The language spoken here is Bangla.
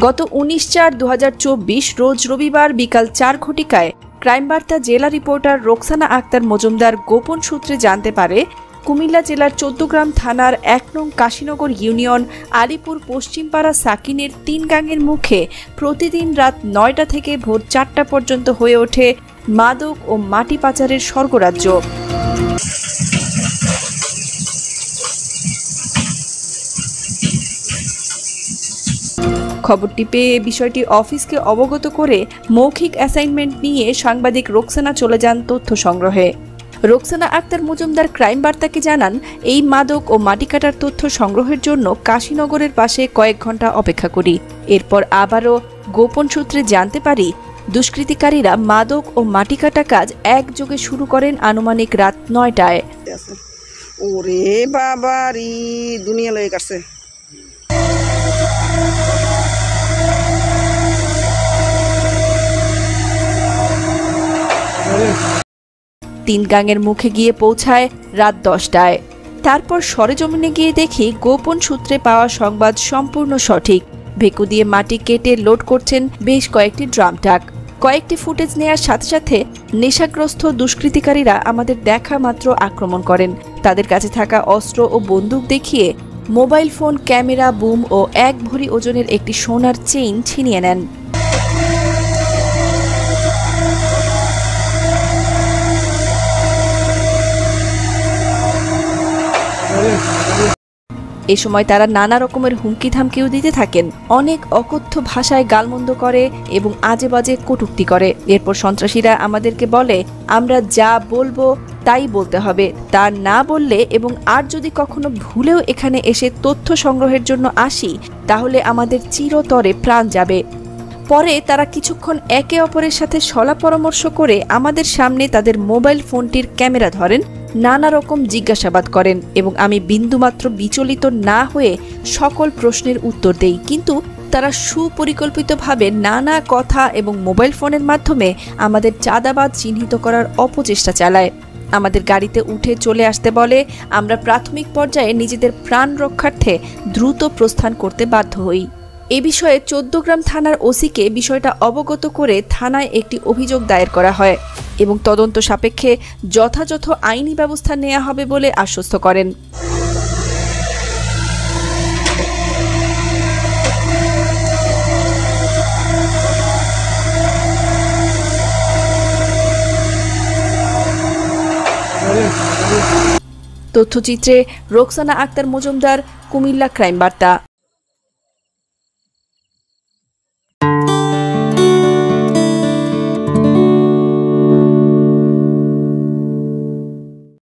গত 19/4/2024 রোজ রবিবার বিকাল 4 ঘটিকায় ক্রাইম বার্তা জেলা রিপোর্টার রোকসানা আক্তার মজুমদার গোপন সূত্রে জানতে পারে কুমিল্লা জেলার 14 থানার 1 নং কাশীনগর ইউনিয়ন আলিপুর পশ্চিমপাড়া সাকিনের 3 গাঙের মুখে প্রতিদিন রাত 9টা থেকে ভোর 4টা পর্যন্ত হয়ে ওঠে মাদক ও মাটি পাচারের স্বর্গরাজ্য। খবরটি পেয়ে বিষয়টি অফিসকে অবগত করে মৌখিক অ্যাসাইনমেন্ট নিয়ে সাংবাদিক রোকসানা চলে যান তথ্য সংগ্রহে। রোকসানা আক্তার মজুমদার ক্রাইম বার্তাকে জানান, এই মাদক ও মাটি কাটার তথ্য সংগ্রহের জন্য কাশীনগরের পাশে কয়েক ঘন্টা অপেক্ষা করি। এরপর আবারও গোপন সূত্রে জানতে পারি দুষ্কৃতিকারীরা মাদক ও মাটি কাটা কাজ একযোগে শুরু করেন আনুমানিক রাত 9টায়। ওরে বাবা রে, দুনিয়া লয়ে গেছে। 3 গাঙের মুখে গিয়ে পৌঁছায় রাত 10টায়। তারপর সরেজমিনে গিয়ে দেখি গোপন সূত্রে পাওয়া সংবাদ সম্পূর্ণ সঠিক। ভেকু দিয়ে মাটি কেটে লোড করছেন বেশ কয়েকটি ড্রাম ট্রাক। কয়েকটি ফুটেজ নেয়ার সাথে সাথে নেশাগ্রস্ত দুষ্কৃতিকারীরা আমাদের দেখা মাত্র আক্রমণ করেন। তাদের কাছে থাকা অস্ত্র ও বন্দুক দেখিয়ে mobile phone, camera, boom oh 1 ভরি ওজনের একটি সোনার চেইন ছিনিয়ে নেন। এ সময় তারা নানা রকমের হুমকি ধামকিও দিতে থাকেন। অনেক অকথ্য ভাষায় গালমন্দ করে এবং আজে বাজে কটূক্তি করে। এরপর সন্ত্রাসীরা আমাদেরকে বলে আমরা যা বলবো তাই বলতে হবে, তা না বললে এবং আর যদি কখনো ভুলেও এখানে এসে তথ্য সংগ্রহের জন্য আসি তাহলে আমাদের চিরতরে প্রাণ যাবে। পরে তারা কিছুক্ষণ একে অপরের সাথে সলা পরামর্শ করে আমাদের সামনে তাদের মোবাইল ফোনটির ক্যামেরা ধরেন, নানা রকম জিজ্ঞাসাবাদ করেন এবং আমি বিন্দুমাত্র বিচলিত না হয়ে সকল প্রশ্নের উত্তর দেই। কিন্তু তারা সুপরিকল্পিতভাবে নানা কথা এবং মোবাইল ফোনের মাধ্যমে আমাদের চাঁদাবাজ চিহ্নিত করার অপচেষ্টা চালায়। আমাদের গাড়িতে উঠে চলে আসতে বলে। আমরা প্রাথমিক পর্যায়ে নিজেদের প্রাণ রক্ষার্থে দ্রুত প্রস্থান করতে বাধ্য হই। এ বিষয়ে 14 থানার ওসিকে বিষয়টা অবগত করে থানায় একটি অভিযোগ দায়ের করা হয় এবং তদন্ত সাপেক্ষে যথাযথ আইনি ব্যবস্থা নেওয়া হবে বলে আশ্বস্ত করেন। তথ্যচিত্রে রোকসানা আক্তার মজুমদার, কুমিল্লা ক্রাইম বার্তা।